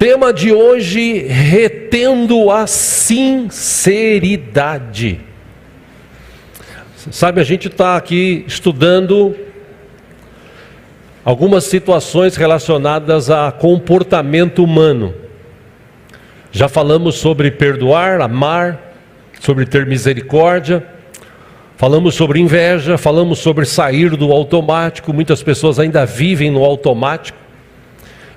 Tema de hoje: retendo a sinceridade. Sabe, a gente está aqui estudando algumas situações relacionadas a comportamento humano. Já falamos sobre perdoar, amar, sobre ter misericórdia, falamos sobre inveja, falamos sobre sair do automático. Muitas pessoas ainda vivem no automático.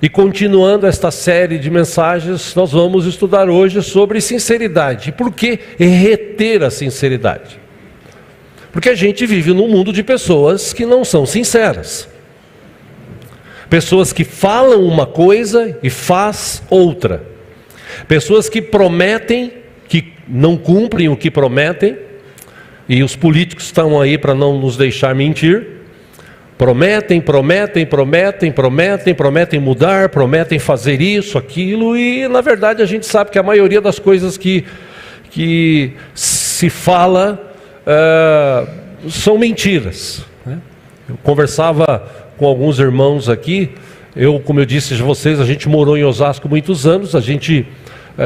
E continuando esta série de mensagens, nós vamos estudar hoje sobre sinceridade. E por que reter a sinceridade? Porque a gente vive num mundo de pessoas que não são sinceras. Pessoas que falam uma coisa e faz outra. Pessoas que prometem, que não cumprem o que prometem. E os políticos estão aí para não nos deixar mentir. Prometem mudar, prometem fazer isso, aquilo, e na verdade a gente sabe que a maioria das coisas que se fala são mentiras, né? Eu conversava com alguns irmãos aqui, como eu disse a vocês, a gente morou em Osasco muitos anos, a gente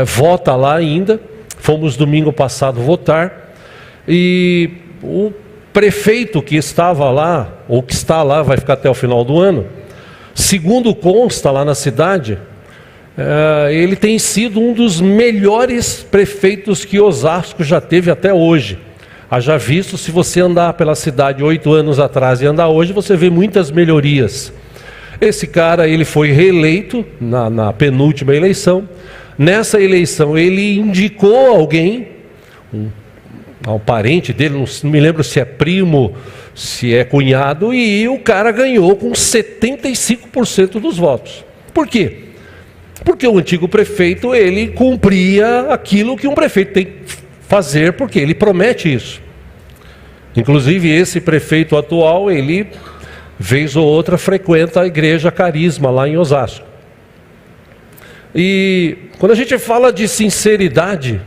vota lá ainda, fomos domingo passado votar, e o prefeito que estava lá, ou que está lá, vai ficar até o final do ano, segundo consta lá na cidade, ele tem sido um dos melhores prefeitos que Osasco já teve até hoje. Haja visto, se você andar pela cidade 8 anos atrás e andar hoje, você vê muitas melhorias. Esse cara, ele foi reeleito na penúltima eleição. Nessa eleição ele indicou alguém, um parente dele, não me lembro se é primo, se é cunhado, e o cara ganhou com 75% dos votos. Por quê? Porque o antigo prefeito, ele cumpria aquilo que um prefeito tem que fazer, porque ele promete isso. Inclusive esse prefeito atual, ele vez ou outra frequenta a igreja Carisma lá em Osasco. E quando a gente fala de sinceridade,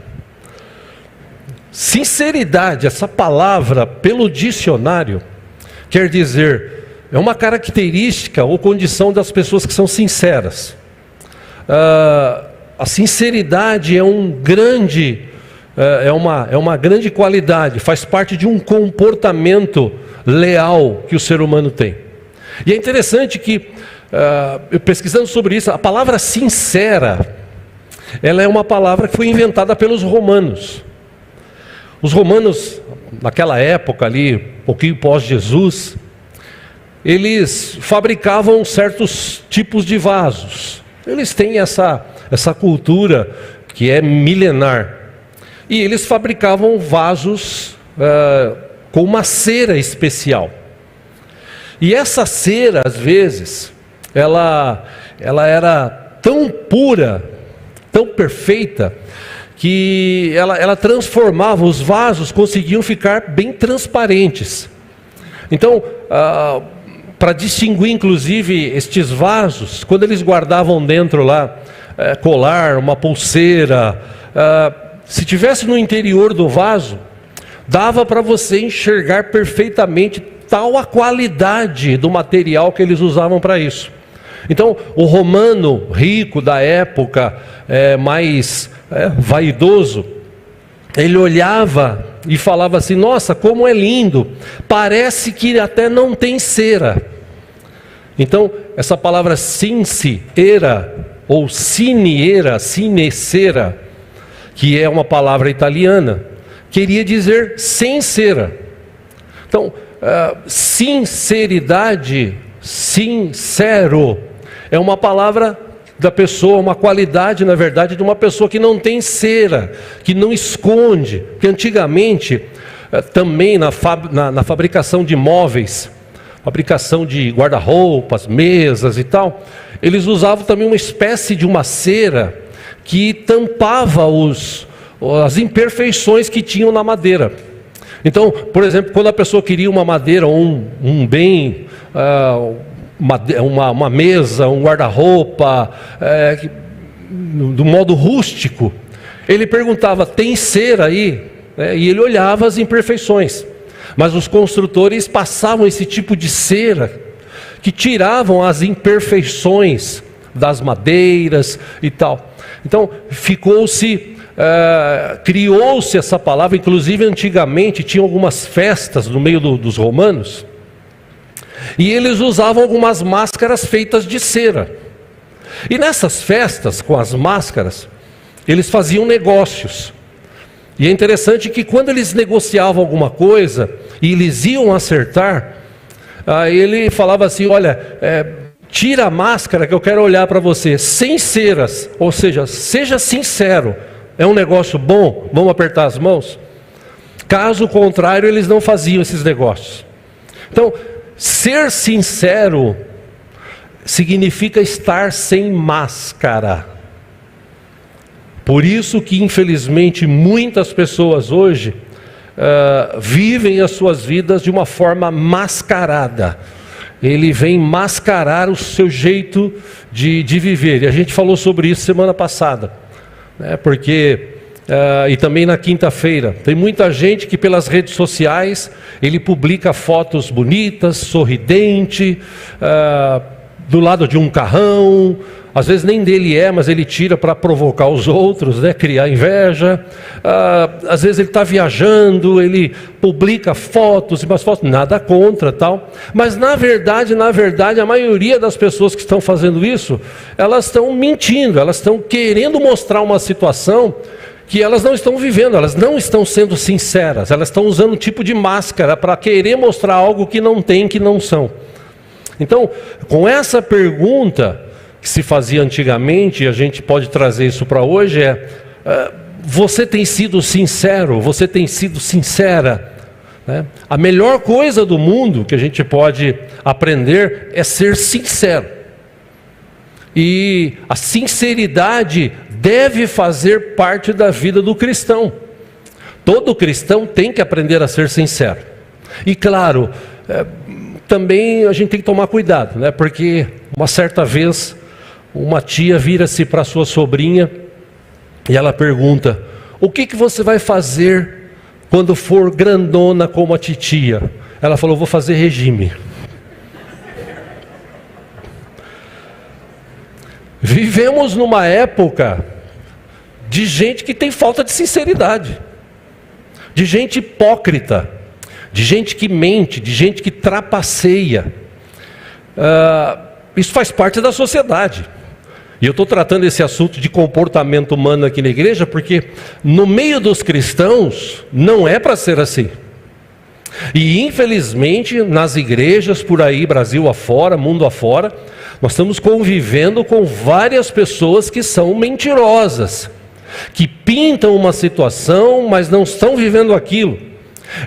essa palavra, pelo dicionário, quer dizer, é uma característica ou condição das pessoas que são sinceras. A sinceridade é uma grande qualidade, faz parte de um comportamento leal que o ser humano tem. E é interessante que, pesquisando sobre isso, a palavra sincera, ela é uma palavra que foi inventada pelos romanos. Os romanos, naquela época ali, um pouquinho pós-Jesus, eles fabricavam certos tipos de vasos. Eles têm essa cultura que é milenar. E eles fabricavam vasos com uma cera especial. E essa cera, às vezes, ela era tão pura, tão perfeita, que ela transformava os vasos, conseguiam ficar bem transparentes. Então, para distinguir inclusive estes vasos, quando eles guardavam dentro lá colar, uma pulseira, se tivesse no interior do vaso, dava para você enxergar perfeitamente tal a qualidade do material que eles usavam para isso. Então, o romano rico da época, mais vaidoso, ele olhava e falava assim: nossa, como é lindo, parece que até não tem cera. Então, essa palavra sincera, ou cinecera, que é uma palavra italiana, queria dizer sem cera. Então, sinceridade, sincero, é uma palavra da pessoa, uma qualidade, na verdade, de uma pessoa que não tem cera, que não esconde. Que antigamente, também na fabricação de móveis, fabricação de guarda-roupas, mesas e tal, eles usavam também uma espécie de uma cera que tampava as imperfeições que tinham na madeira. Então, por exemplo, quando a pessoa queria uma madeira, um bem, uma mesa, um guarda-roupa, do modo rústico, ele perguntava: tem cera aí? E ele olhava as imperfeições. Mas os construtores passavam esse tipo de cera que tiravam as imperfeições das madeiras e tal. Então criou-se essa palavra. Inclusive antigamente tinha algumas festas no meio dos romanos, e eles usavam algumas máscaras feitas de cera. E nessas festas, com as máscaras, eles faziam negócios. E é interessante que quando eles negociavam alguma coisa e eles iam acertar, ele falava assim: olha, tira a máscara que eu quero olhar para você, sem ceras, ou seja, seja sincero, é um negócio bom, vamos apertar as mãos? Caso contrário, eles não faziam esses negócios. Então, ser sincero significa estar sem máscara. Por isso que infelizmente muitas pessoas hoje vivem as suas vidas de uma forma mascarada. Ele vem mascarar o seu jeito de viver. E a gente falou sobre isso semana passada, né? E também na quinta-feira, tem muita gente que pelas redes sociais, ele publica fotos bonitas, sorridente, do lado de um carrão, às vezes nem dele mas ele tira para provocar os outros, né? Criar inveja. Às vezes ele está viajando, ele publica fotos, e umas fotos, nada contra tal, mas na verdade a maioria das pessoas que estão fazendo isso, elas estão mentindo, elas estão querendo mostrar uma situação que elas não estão vivendo, elas não estão sendo sinceras, elas estão usando um tipo de máscara para querer mostrar algo que não tem, que não são. Então, com essa pergunta que se fazia antigamente, e a gente pode trazer isso para hoje, você tem sido sincero? Você tem sido sincera? Né? A melhor coisa do mundo que a gente pode aprender é ser sincero. E a sinceridade deve fazer parte da vida do cristão. Todo cristão tem que aprender a ser sincero. E claro, também a gente tem que tomar cuidado, né? Porque uma certa vez uma tia vira-se para sua sobrinha e ela pergunta: o que você vai fazer quando for grandona como a titia? Ela falou: vou fazer regime. Vivemos numa época de gente que tem falta de sinceridade, de gente hipócrita, de gente que mente, de gente que trapaceia. Isso faz parte da sociedade. E eu estou tratando esse assunto de comportamento humano aqui na igreja, porque no meio dos cristãos não é para ser assim. E infelizmente nas igrejas por aí, Brasil afora, mundo afora, nós estamos convivendo com várias pessoas que são mentirosas, que pintam uma situação, mas não estão vivendo aquilo.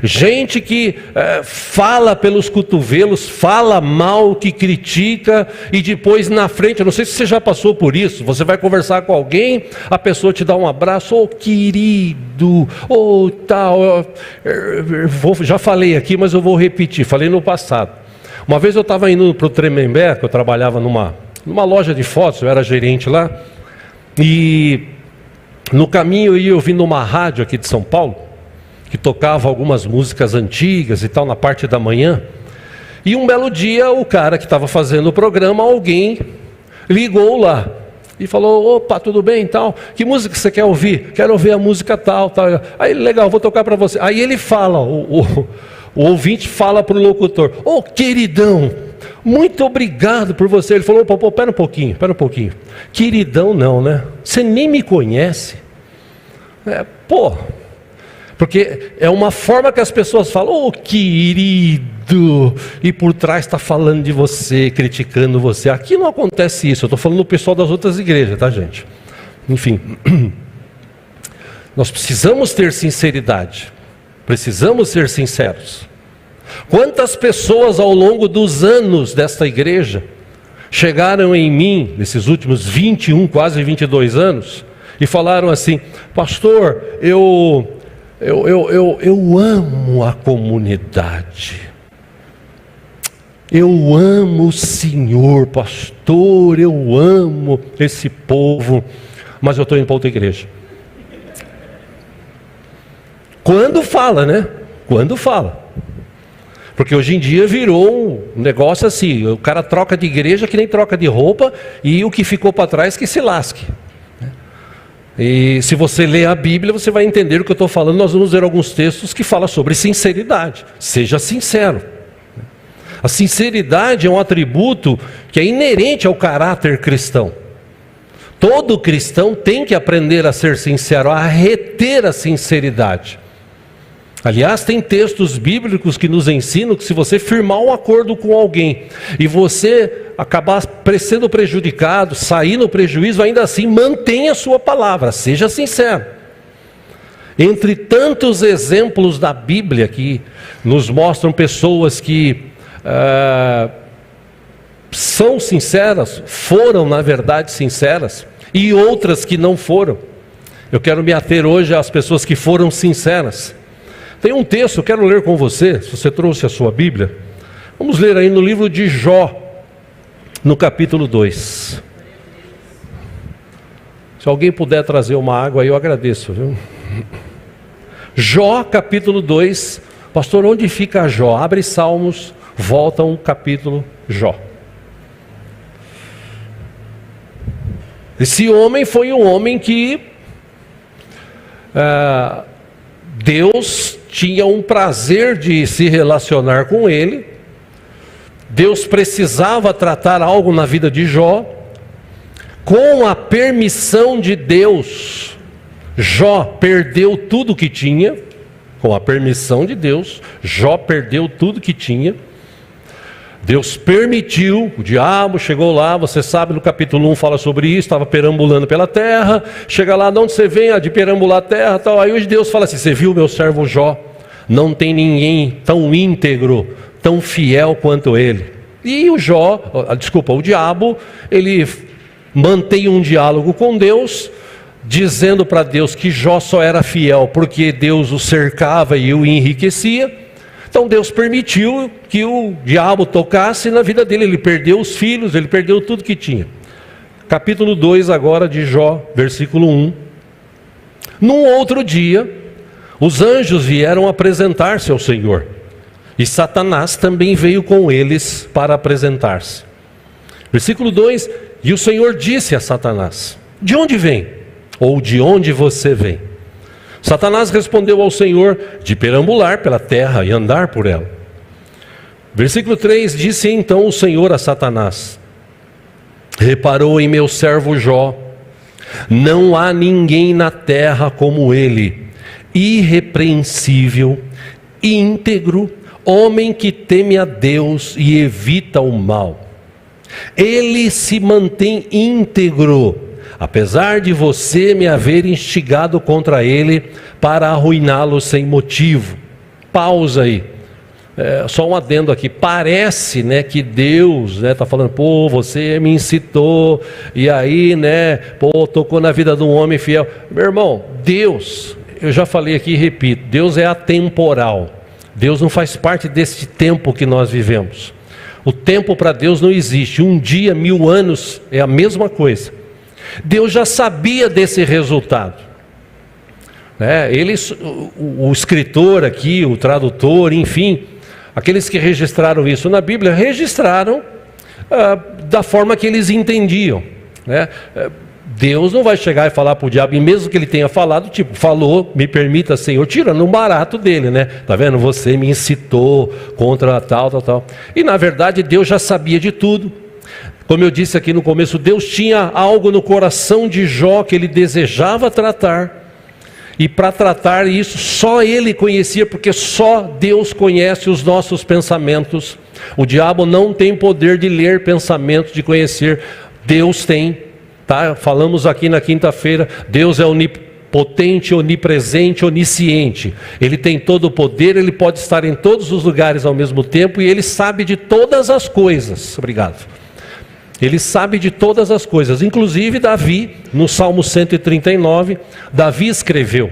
Gente que fala pelos cotovelos, fala mal, que critica, e depois na frente, eu não sei se você já passou por isso, você vai conversar com alguém, a pessoa te dá um abraço: ô querido, ô tal, já falei aqui, mas eu vou repetir, falei no passado. Uma vez eu estava indo para o Tremembé, que eu trabalhava numa loja de fotos, eu era gerente lá, e no caminho eu ia ouvindo uma rádio aqui de São Paulo, que tocava algumas músicas antigas e tal, na parte da manhã. E um belo dia, o cara que estava fazendo o programa, alguém ligou lá e falou: opa, tudo bem e tal, que música você quer ouvir? Quero ouvir a música tal, tal. Aí, legal, vou tocar para você. Aí ele fala, o ouvinte fala para o locutor: ô queridão, muito obrigado por você. Ele falou: pô, pera um pouquinho. Queridão não, né? Você nem me conhece. Porque é uma forma que as pessoas falam: ô querido, e por trás está falando de você, criticando você. Aqui não acontece isso, eu estou falando do pessoal das outras igrejas, tá, gente? Enfim, nós precisamos ter sinceridade, precisamos ser sinceros. Quantas pessoas ao longo dos anos desta igreja chegaram em mim, nesses últimos 21, quase 22 anos, e falaram assim: pastor, eu amo a comunidade, eu amo o Senhor, pastor, eu amo esse povo, mas eu estou indo para outra igreja. Quando fala, né? Quando fala. Porque hoje em dia virou um negócio assim, o cara troca de igreja que nem troca de roupa, e o que ficou para trás que se lasque. E se você ler a Bíblia, você vai entender o que eu estou falando. Nós vamos ver alguns textos que falam sobre sinceridade. Seja sincero. A sinceridade é um atributo que é inerente ao caráter cristão. Todo cristão tem que aprender a ser sincero, a reter a sinceridade. Aliás, tem textos bíblicos que nos ensinam que se você firmar um acordo com alguém e você acabar sendo prejudicado, sair no prejuízo, ainda assim mantenha a sua palavra, seja sincero. Entre tantos exemplos da Bíblia que nos mostram pessoas que são sinceras, foram na verdade sinceras, e outras que não foram. Eu quero me ater hoje às pessoas que foram sinceras. Tem um texto, eu quero ler com você, se você trouxe a sua Bíblia. Vamos ler aí no livro de Jó, no capítulo 2. Se alguém puder trazer uma água aí, eu agradeço, viu? Jó, capítulo 2. Pastor, onde fica Jó? Abre Salmos, volta um capítulo Jó. Esse homem foi um homem que Deus tinha um prazer de se relacionar com ele. Deus precisava tratar algo na vida de Jó. Com a permissão de Deus, Jó perdeu tudo que tinha. Com a permissão de Deus, Jó perdeu tudo que tinha. Deus permitiu, o diabo chegou lá, você sabe, no capítulo 1 fala sobre isso, estava perambulando pela terra, chega lá, de onde você vem? De perambular a terra, tal. Aí hoje Deus fala assim, você viu meu servo Jó? Não tem ninguém tão íntegro, tão fiel quanto ele. E o diabo, ele mantém um diálogo com Deus, dizendo para Deus que Jó só era fiel porque Deus o cercava e o enriquecia. Então Deus permitiu que o diabo tocasse na vida dele, ele perdeu os filhos, ele perdeu tudo que tinha. Capítulo 2 agora de Jó, versículo 1. Num outro dia, os anjos vieram apresentar-se ao Senhor, e Satanás também veio com eles para apresentar-se. Versículo 2, e o Senhor disse a Satanás, de onde vem? Ou de onde você vem? Satanás respondeu ao Senhor, de perambular pela terra e andar por ela. Versículo 3, disse então o Senhor a Satanás, reparou em meu servo Jó, não há ninguém na terra como ele, irrepreensível, íntegro, homem que teme a Deus e evita o mal. Ele se mantém íntegro, apesar de você me haver instigado contra ele para arruiná-lo sem motivo. Pausa aí. Só um adendo aqui. Parece, que Deus, está falando, você me incitou, e aí, tocou na vida de um homem fiel. Meu irmão, Deus, eu já falei aqui e repito, Deus é atemporal. Deus não faz parte desse tempo que nós vivemos. O tempo para Deus não existe. Um dia, 1000 anos, é a mesma coisa. Deus já sabia desse resultado. O escritor aqui, o tradutor, enfim, aqueles que registraram isso na Bíblia, registraram da forma que eles entendiam. Deus não vai chegar e falar para o diabo, e mesmo que ele tenha falado, falou, me permita, Senhor, tirando um barato dele, Tá vendo? Você me incitou contra tal. E na verdade Deus já sabia de tudo. Como eu disse aqui no começo, Deus tinha algo no coração de Jó que ele desejava tratar. E para tratar isso, só ele conhecia, porque só Deus conhece os nossos pensamentos. O diabo não tem poder de ler pensamentos, de conhecer. Deus tem. Falamos aqui na quinta-feira, Deus é onipotente, onipresente, onisciente. Ele tem todo o poder, ele pode estar em todos os lugares ao mesmo tempo, e ele sabe de todas as coisas. Obrigado. Ele sabe de todas as coisas. Inclusive Davi, no Salmo 139, Davi escreveu,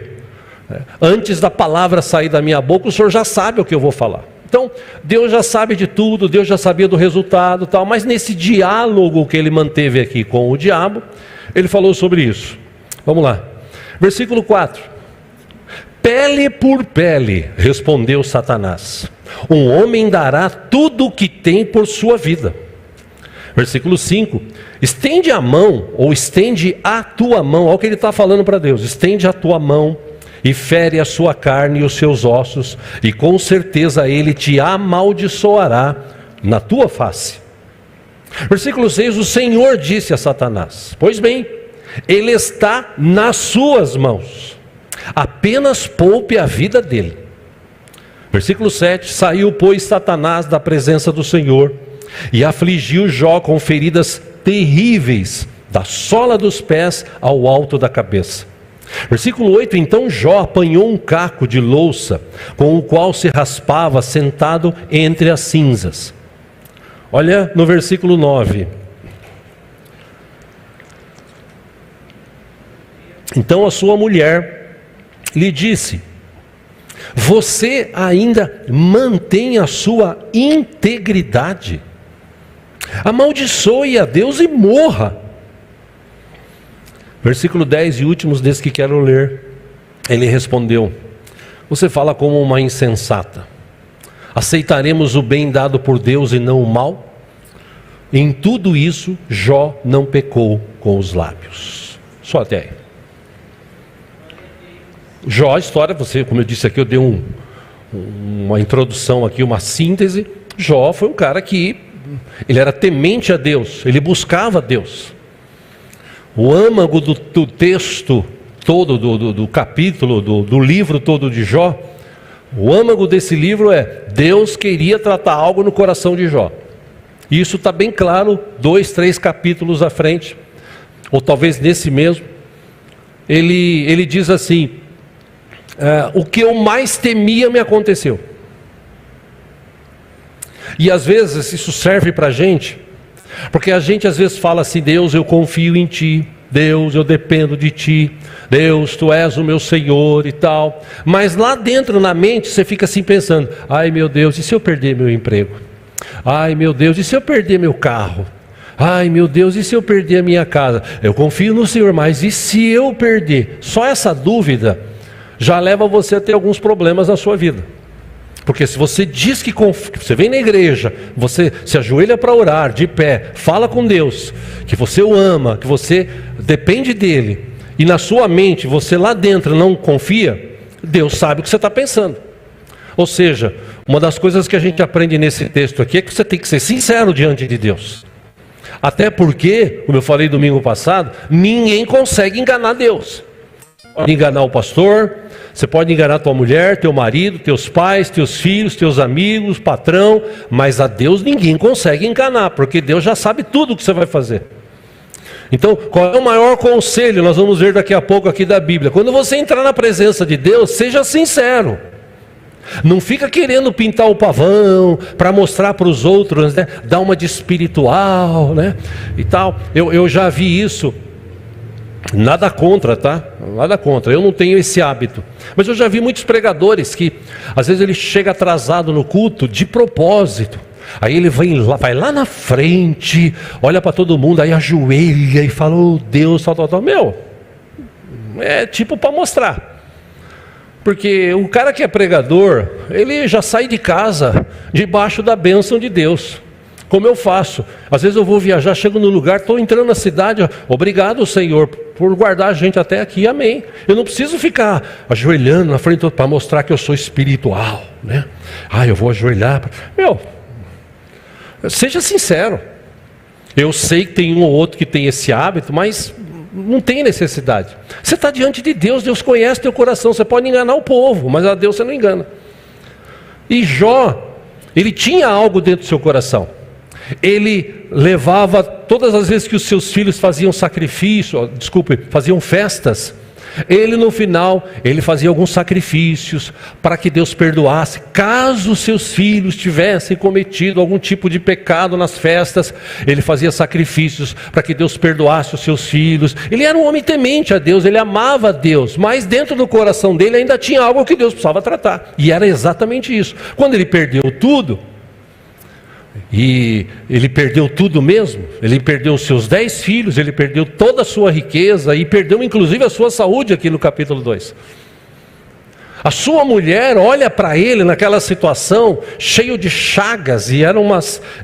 antes da palavra sair da minha boca, o Senhor já sabe o que eu vou falar. Então, Deus já sabe de tudo, Deus já sabia do resultado, mas nesse diálogo que ele manteve aqui com o diabo, ele falou sobre isso. Vamos lá. Versículo 4. Pele por pele, respondeu Satanás. Um homem dará tudo o que tem por sua vida. Versículo 5. Estende a mão, ou estende a tua mão. Olha o que ele está falando para Deus. Estende a tua mão e fere a sua carne e os seus ossos, e com certeza ele te amaldiçoará na tua face. Versículo 6. O Senhor disse a Satanás: pois bem, ele está nas suas mãos, apenas poupe a vida dele. Versículo 7. Saiu, pois, Satanás da presença do Senhor e afligiu Jó com feridas terríveis, da sola dos pés ao alto da cabeça. Versículo 8. Então Jó apanhou um caco de louça, com o qual se raspava sentado entre as cinzas. Olha no versículo 9. Então a sua mulher lhe disse: você ainda mantém a sua integridade? Amaldiçoe a Deus e morra. Versículo 10 e últimos desse que quero ler. Ele respondeu: você fala como uma insensata. Aceitaremos o bem dado por Deus e não o mal? Em tudo isso, Jó não pecou com os lábios. Só até aí. Jó, a história, você, como eu disse aqui, eu dei uma introdução aqui, uma síntese. Jó foi um cara que ele era temente a Deus, ele buscava Deus. O âmago do texto todo, do capítulo, do livro todo de Jó, o âmago desse livro é: Deus queria tratar algo no coração de Jó. E isso está bem claro, 2, 3 capítulos à frente, ou talvez nesse mesmo. Ele diz assim: o que eu mais temia me aconteceu. E às vezes isso serve para a gente, porque a gente às vezes fala assim: Deus, eu confio em Ti, Deus, eu dependo de Ti, Deus, Tu és o meu Senhor e tal. Mas lá dentro na mente você fica assim pensando: ai meu Deus, e se eu perder meu emprego? Ai meu Deus, e se eu perder meu carro? Ai meu Deus, e se eu perder a minha casa? Eu confio no Senhor, mas e se eu perder? Só essa dúvida já leva você a ter alguns problemas na sua vida. Porque se você diz que você vem na igreja, você se ajoelha para orar, de pé, fala com Deus, que você o ama, que você depende dEle, e na sua mente você lá dentro não confia, Deus sabe o que você está pensando. Ou seja, uma das coisas que a gente aprende nesse texto aqui é que você tem que ser sincero diante de Deus. Até porque, como eu falei domingo passado, ninguém consegue enganar Deus. Pode enganar o pastor, você pode enganar tua mulher, teu marido, teus pais, teus filhos, teus amigos, patrão, mas a Deus ninguém consegue enganar, porque Deus já sabe tudo o que você vai fazer. Então, qual é o maior conselho? Nós vamos ver daqui a pouco aqui da Bíblia. Quando você entrar na presença de Deus, seja sincero. Não fica querendo pintar o pavão para mostrar para os outros, né? Dar uma de espiritual, né? E tal. Eu já vi isso. Nada contra, tá? Nada contra, eu não tenho esse hábito. Mas eu já vi muitos pregadores que às vezes ele chega atrasado no culto de propósito. Aí ele vai lá na frente, olha para todo mundo, aí ajoelha e fala: oh Deus, tal. Meu, é tipo para mostrar. Porque o cara que é pregador, ele já sai de casa debaixo da bênção de Deus. Como eu faço, às vezes eu vou viajar, chego no lugar, estou entrando na cidade, obrigado Senhor por guardar a gente até aqui, amém. Eu não preciso ficar ajoelhando na frente para mostrar que eu sou espiritual, né? Eu vou ajoelhar. Meu, seja sincero. Eu sei que tem um ou outro que tem esse hábito, mas não tem necessidade. Você está diante de Deus, Deus conhece teu coração. Você pode enganar o povo, mas a Deus você não engana. E Jó, ele tinha algo dentro do seu coração. Ele levava, todas as vezes que os seus filhos faziam faziam festas, ele no final, ele fazia alguns sacrifícios para que Deus perdoasse. Caso os seus filhos tivessem cometido algum tipo de pecado nas festas, ele fazia sacrifícios para que Deus perdoasse os seus filhos. Ele era um homem temente a Deus, ele amava a Deus, mas dentro do coração dele ainda tinha algo que Deus precisava tratar. E era exatamente isso. Quando ele perdeu tudo, e ele perdeu tudo mesmo, ele perdeu os seus 10 filhos, ele perdeu toda a sua riqueza e perdeu inclusive a sua saúde aqui no capítulo 2. A sua mulher olha para ele naquela situação, cheio de chagas, e eram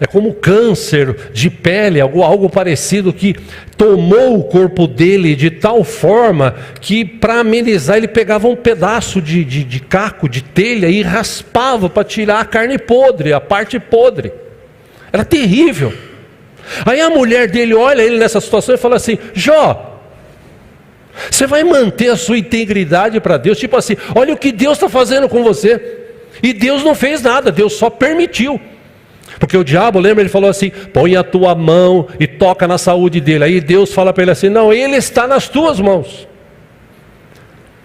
como câncer de pele, algo parecido, que tomou o corpo dele de tal forma que, para amenizar, ele pegava um pedaço de caco, de telha, e raspava para tirar a carne podre, a parte podre. Era terrível. Aí a mulher dele olha ele nessa situação e fala assim: Jó, você vai manter a sua integridade para Deus? Tipo assim, olha o que Deus está fazendo com você. E Deus não fez nada, Deus só permitiu. Porque o diabo, lembra, ele falou assim: põe a tua mão e toca na saúde dele. Aí Deus fala para ele assim: não, ele está nas tuas mãos.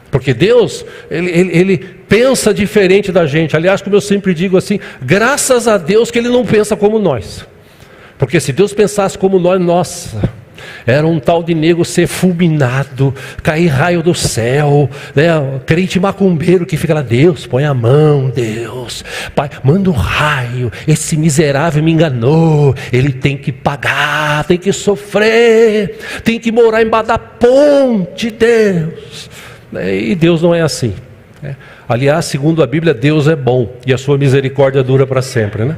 Porque Deus, ele pensa diferente da gente. Aliás, como eu sempre digo assim, graças a Deus que ele não pensa como nós. Porque se Deus pensasse como nós, nossa, era um tal de nego ser fulminado, cair raio do céu, né? Crente macumbeiro que fica lá: Deus, põe a mão, Deus, Pai, manda um raio, esse miserável me enganou, ele tem que pagar, tem que sofrer, tem que morar embaixo da ponte, Deus. E Deus não é assim. Aliás, segundo a Bíblia, Deus é bom e a sua misericórdia dura para sempre, né?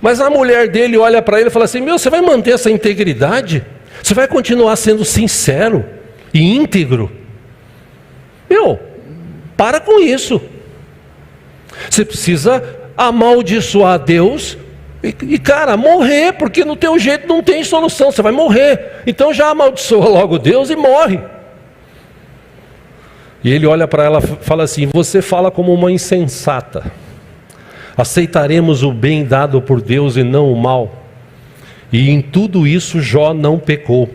Mas a mulher dele olha para ele e fala assim: meu, você vai manter essa integridade? Você vai continuar sendo sincero e íntegro? Meu, para com isso. Você precisa amaldiçoar Deus e cara, morrer, porque no teu jeito não tem solução, você vai morrer. Então já amaldiçoa logo Deus e morre. E ele olha para ela e fala assim: você fala como uma insensata. Aceitaremos o bem dado por Deus e não o mal. E em tudo isso Jó não pecou,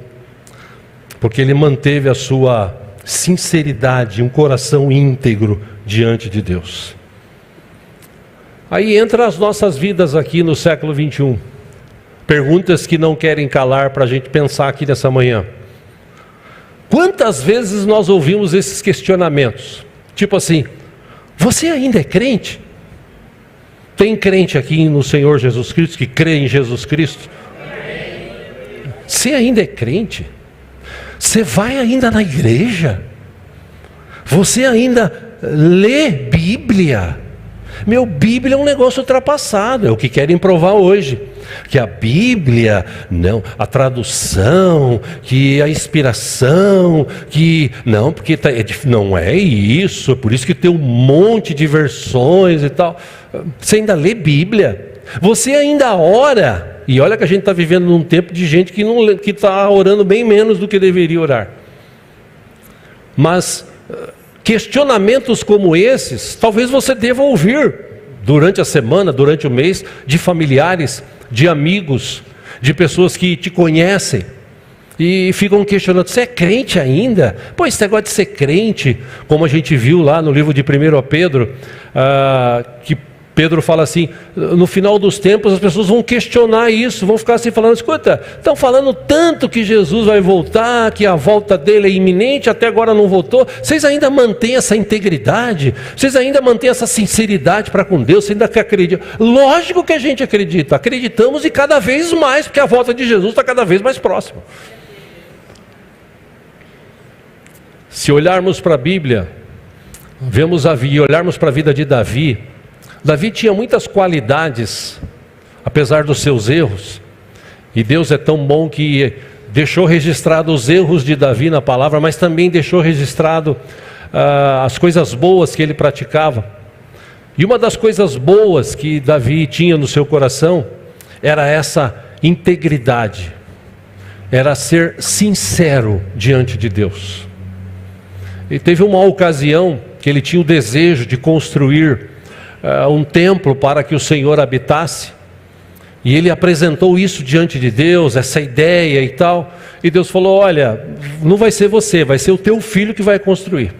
porque ele manteve a sua sinceridade, um coração íntegro diante de Deus. Aí entra as nossas vidas aqui no século 21. Perguntas que não querem calar para a gente pensar aqui nessa manhã. Quantas vezes nós ouvimos esses questionamentos? Tipo assim: você ainda é crente? Tem crente aqui no Senhor Jesus Cristo, que crê em Jesus Cristo? Você ainda é crente? Você vai ainda na igreja? Você ainda lê Bíblia? Meu, Bíblia é um negócio ultrapassado, é o que querem provar hoje. Que a Bíblia, não, a tradução, que a inspiração, que não, porque não é isso, por isso que tem um monte de versões e tal. Você ainda lê Bíblia? Você ainda ora? E olha que a gente está vivendo num tempo de gente que está orando bem menos do que deveria orar. Mas questionamentos como esses, talvez você deva ouvir durante a semana, durante o mês, de familiares, de amigos, de pessoas que te conhecem e ficam questionando: você é crente ainda? Pô, esse negócio de ser crente, como a gente viu lá no livro de 1 Pedro, que Pedro fala assim: no final dos tempos as pessoas vão questionar isso, vão ficar assim falando: escuta, estão falando tanto que Jesus vai voltar, que a volta dele é iminente, até agora não voltou. Vocês ainda mantêm essa integridade? Vocês ainda mantêm essa sinceridade para com Deus? Vocês ainda acreditam? Lógico que a gente acredita, acreditamos, e cada vez mais, porque a volta de Jesus está cada vez mais próxima. Se olharmos para a Bíblia, e olharmos para a vida de Davi, Davi tinha muitas qualidades, apesar dos seus erros, e Deus é tão bom que deixou registrado os erros de Davi na palavra, mas também deixou registrado as coisas boas que ele praticava. E uma das coisas boas que Davi tinha no seu coração era essa integridade, era ser sincero diante de Deus. E teve uma ocasião que ele tinha o desejo de construir um templo para que o Senhor habitasse, e ele apresentou isso diante de Deus, essa ideia e tal, e Deus falou: olha, não vai ser você, vai ser o teu filho que vai construir.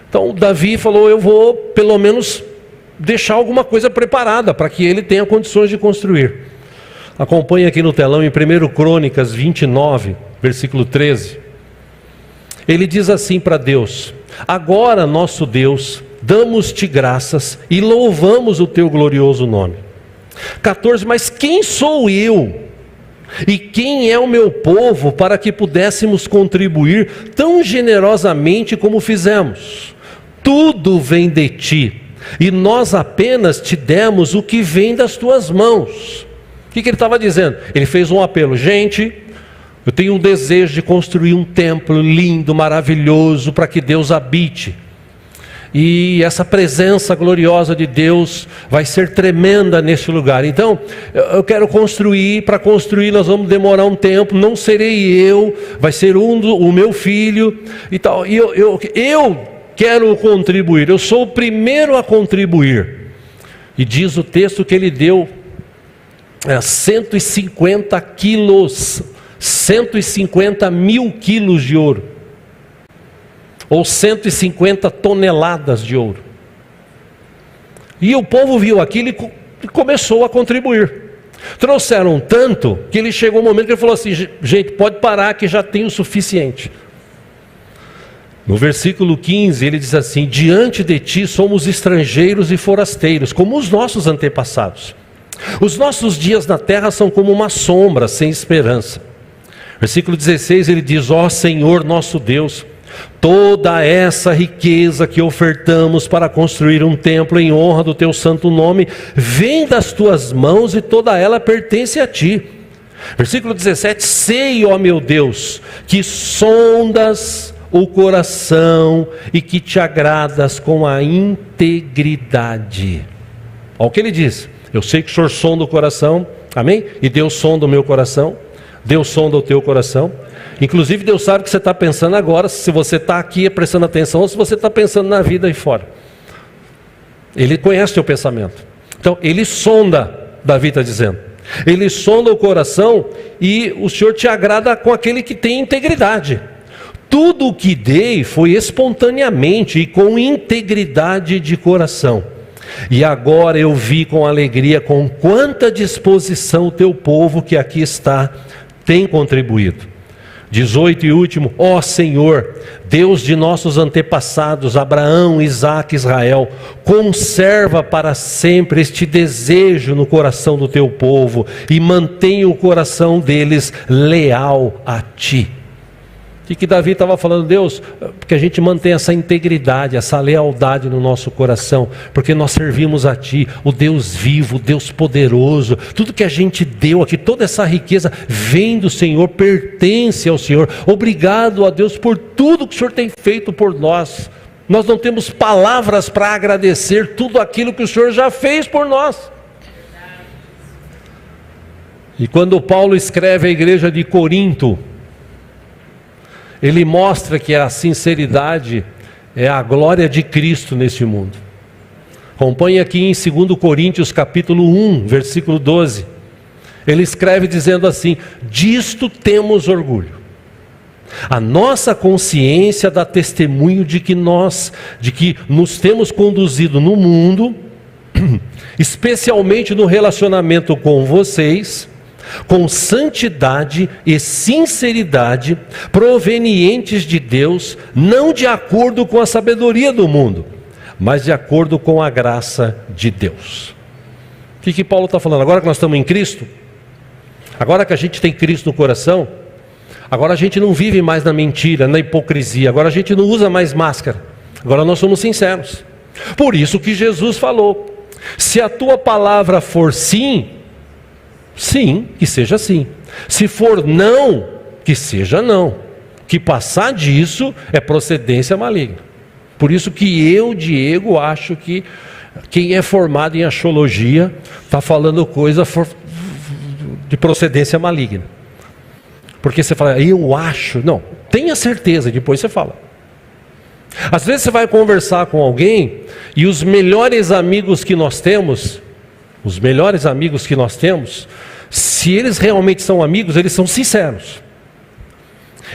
Então Davi falou: eu vou pelo menos deixar alguma coisa preparada para que ele tenha condições de construir. Acompanhe aqui no telão em 1 Crônicas 29, versículo 13. Ele diz assim para Deus: agora, nosso Deus, damos-te graças e louvamos o teu glorioso nome. 14, mas quem sou eu E quem é o meu povo para que pudéssemos contribuir tão generosamente como fizemos? Tudo vem de ti, e nós apenas te demos o que vem das tuas mãos. O que ele estava dizendo? Ele fez um apelo: gente, eu tenho um desejo de construir um templo lindo, maravilhoso, para que Deus habite. E essa presença gloriosa de Deus vai ser tremenda nesse lugar. Então, eu quero construir. Para construir nós vamos demorar um tempo. Não serei eu, vai ser o meu filho e tal. E eu quero contribuir. Eu sou o primeiro a contribuir. E diz o texto que ele deu 150 quilos, 150 mil quilos de ouro, ou 150 toneladas de ouro. E o povo viu aquilo e começou a contribuir. Trouxeram tanto que ele chegou um momento que ele falou assim: gente, pode parar que já tem o suficiente. No versículo 15 ele diz assim: diante de ti somos estrangeiros e forasteiros, como os nossos antepassados. Os nossos dias na terra são como uma sombra sem esperança. Versículo 16 ele diz: ó Senhor nosso Deus, toda essa riqueza que ofertamos para construir um templo em honra do teu santo nome vem das tuas mãos e toda ela pertence a ti. Versículo 17: sei, ó meu Deus, que sondas o coração e que te agradas com a integridade. Olha o que ele diz: eu sei que o Senhor sonda o coração, amém? E Deus sonda o meu coração, Deus sonda o teu coração. Inclusive Deus sabe o que você está pensando agora, se você está aqui prestando atenção ou se você está pensando na vida aí fora. Ele conhece o teu pensamento. Então ele sonda, Davi está dizendo, ele sonda o coração e o Senhor te agrada com aquele que tem integridade. Tudo o que dei foi espontaneamente e com integridade de coração. E agora eu vi com alegria com quanta disposição o teu povo que aqui está tem contribuído. 18 e último: ó Senhor, Deus de nossos antepassados, Abraão, Isaque e Israel, conserva para sempre este desejo no coração do teu povo e mantenha o coração deles leal a ti. O que Davi estava falando? Deus, que a gente mantenha essa integridade, essa lealdade no nosso coração, porque nós servimos a Ti, o Deus vivo, o Deus poderoso. Tudo que a gente deu aqui, toda essa riqueza vem do Senhor, pertence ao Senhor. Obrigado a Deus por tudo que o Senhor tem feito por nós. Nós não temos palavras para agradecer tudo aquilo que o Senhor já fez por nós. E quando Paulo escreve à igreja de Corinto, ele mostra que a sinceridade é a glória de Cristo nesse mundo. Acompanhe aqui em 2 Coríntios capítulo 1, versículo 12. Ele escreve dizendo assim: disto temos orgulho. A nossa consciência dá testemunho de que nos temos conduzido no mundo, especialmente no relacionamento com vocês, com santidade e sinceridade provenientes de Deus, não de acordo com a sabedoria do mundo, mas de acordo com a graça de Deus. O que Paulo está falando? Agora que nós estamos em Cristo, agora que a gente tem Cristo no coração, agora a gente não vive mais na mentira, na hipocrisia, agora a gente não usa mais máscara, agora nós somos sinceros. Por isso que Jesus falou: se a tua palavra for sim, sim, que seja sim. Se for não, que seja não. Que passar disso é procedência maligna. Por isso que eu, Diego, acho que quem é formado em axiologia está falando coisa de procedência maligna. Porque você fala, eu acho. Não, tenha certeza, depois você fala. Às vezes você vai conversar com alguém e os melhores amigos que nós temos, se eles realmente são amigos, eles são sinceros.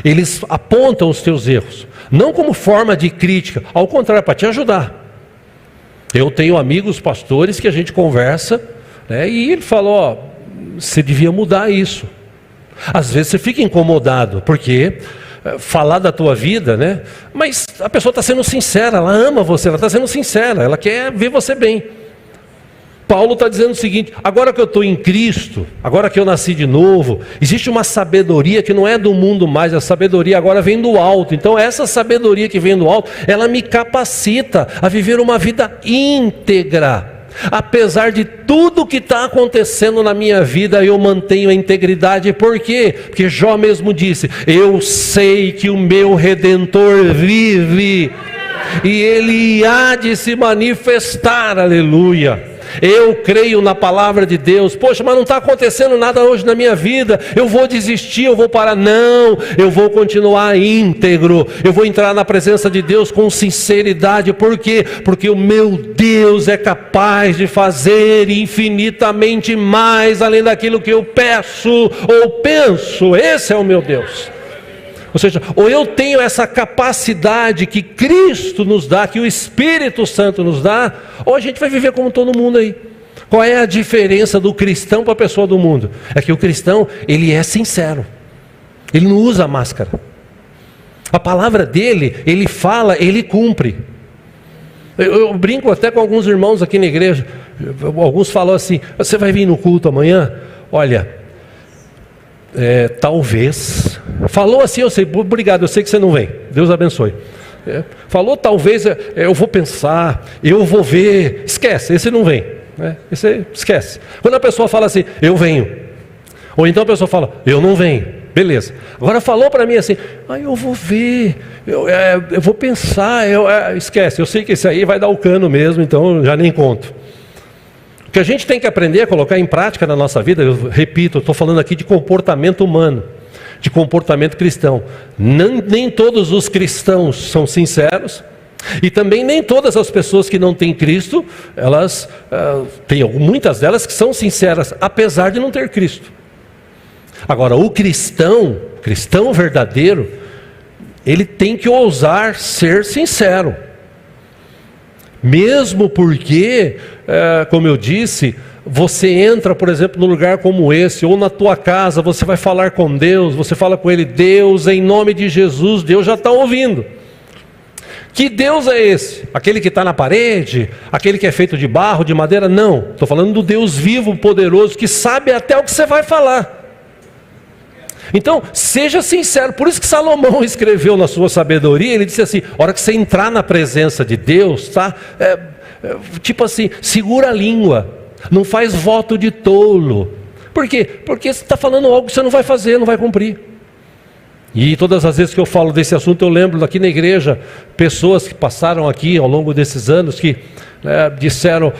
Eles apontam os teus erros, não como forma de crítica, ao contrário, para te ajudar. Eu tenho amigos pastores que a gente conversa, né, e ele fala, ó, você devia mudar isso. Às vezes você fica incomodado, porque falar da tua vida, né? Mas a pessoa está sendo sincera, ela ama você, ela está sendo sincera, ela quer ver você bem. Paulo está dizendo o seguinte: agora que eu estou em Cristo, agora que eu nasci de novo, existe uma sabedoria que não é do mundo mais, a sabedoria agora vem do alto. Então essa sabedoria que vem do alto, ela me capacita a viver uma vida íntegra. Apesar de tudo que está acontecendo na minha vida, eu mantenho a integridade. Por quê? Porque Jó mesmo disse: eu sei que o meu Redentor vive, e Ele há de se manifestar, aleluia. Eu creio na palavra de Deus. Poxa, mas não está acontecendo nada hoje na minha vida, eu vou desistir, eu vou parar. Não, eu vou continuar íntegro, eu vou entrar na presença de Deus com sinceridade. Por quê? Porque o meu Deus é capaz de fazer infinitamente mais além daquilo que eu peço ou penso. Esse é o meu Deus. Ou seja, ou eu tenho essa capacidade que Cristo nos dá, que o Espírito Santo nos dá, ou a gente vai viver como todo mundo aí. Qual é a diferença do cristão para a pessoa do mundo? É que o cristão, ele é sincero, ele não usa máscara. A palavra dele, ele fala, ele cumpre. Eu brinco até com alguns irmãos aqui na igreja. Alguns falam assim: você vai vir no culto amanhã? Olha, talvez. Falou assim, eu sei, obrigado, eu sei que você não vem, Deus abençoe. Falou talvez, eu vou pensar, eu vou ver. Esquece, esse não vem, esse esquece. Quando a pessoa fala assim, eu venho, ou então a pessoa fala, eu não venho, beleza. Agora falou para mim assim, eu vou ver, eu vou pensar, esquece, eu sei que esse aí vai dar o cano mesmo, então eu já nem conto. O que a gente tem que aprender a colocar em prática na nossa vida, eu repito, eu estou falando aqui de comportamento humano, de comportamento cristão. Nem todos os cristãos são sinceros, e também nem todas as pessoas que não têm Cristo, elas tem muitas delas que são sinceras, apesar de não ter Cristo. Agora, o cristão verdadeiro, ele tem que ousar ser sincero. Mesmo porque, como eu disse, você entra, por exemplo, num lugar como esse, ou na tua casa, você vai falar com Deus, você fala com Ele, Deus, em nome de Jesus, Deus já está ouvindo. Que Deus é esse? Aquele que está na parede? Aquele que é feito de barro, de madeira? Não, estou falando do Deus vivo, poderoso, que sabe até o que você vai falar. Então, seja sincero. Por isso que Salomão escreveu na sua sabedoria, ele disse assim, a hora que você entrar na presença de Deus, tá? Tipo assim, segura a língua, não faz voto de tolo. Por quê? Porque você está falando algo que você não vai fazer, não vai cumprir. E todas as vezes que eu falo desse assunto, eu lembro aqui na igreja, pessoas que passaram aqui ao longo desses anos, que disseram,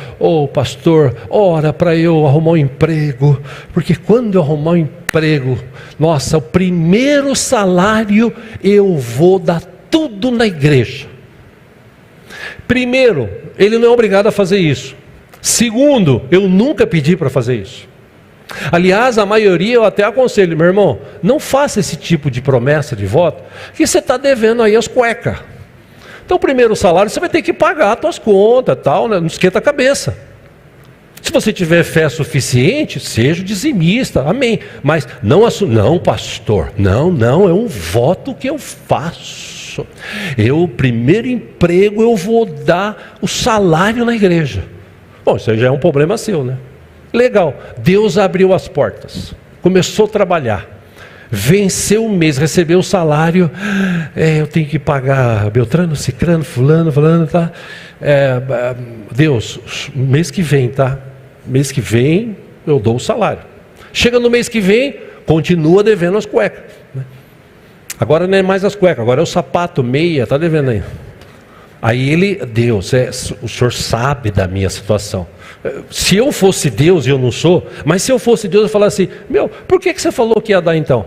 pastor, ora para eu arrumar um emprego, porque quando eu arrumar um emprego, nossa, o primeiro salário eu vou dar tudo na igreja. Primeiro, ele não é obrigado a fazer isso. Segundo, eu nunca pedi para fazer isso. Aliás, a maioria eu até aconselho, meu irmão, não faça esse tipo de promessa de voto, que você está devendo aí as cuecas. Então, o primeiro salário você vai ter que pagar as tuas contas, tal, né? Não esquenta a cabeça. Se você tiver fé suficiente, seja dizimista, amém. Mas não, pastor, não, é um voto que eu faço. O primeiro emprego eu vou dar o salário na igreja. Bom, isso aí já é um problema seu, né? Legal, Deus abriu as portas, começou a trabalhar, venceu o mês, recebeu o salário, eu tenho que pagar Beltrano, Cicrano, fulano, tá? Deus, mês que vem, tá? Mês que vem eu dou o salário. Chega no mês que vem, continua devendo as cuecas, né? Agora não é mais as cuecas, agora é o sapato, meia, tá devendo aí. Aí Deus, o Senhor sabe da minha situação. Se eu fosse Deus, e eu não sou, mas se eu fosse Deus, eu falasse assim, por que você falou que ia dar então?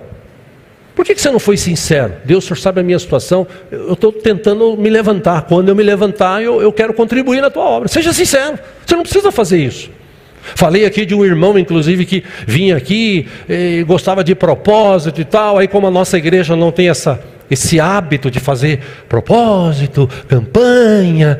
Por que você não foi sincero? Deus, o Senhor sabe a minha situação, eu estou tentando me levantar. Quando eu me levantar, eu quero contribuir na tua obra. Seja sincero, você não precisa fazer isso. Falei aqui de um irmão, inclusive, que vinha aqui e gostava de propósito e tal. Aí como a nossa igreja não tem essa esse hábito de fazer propósito, campanha,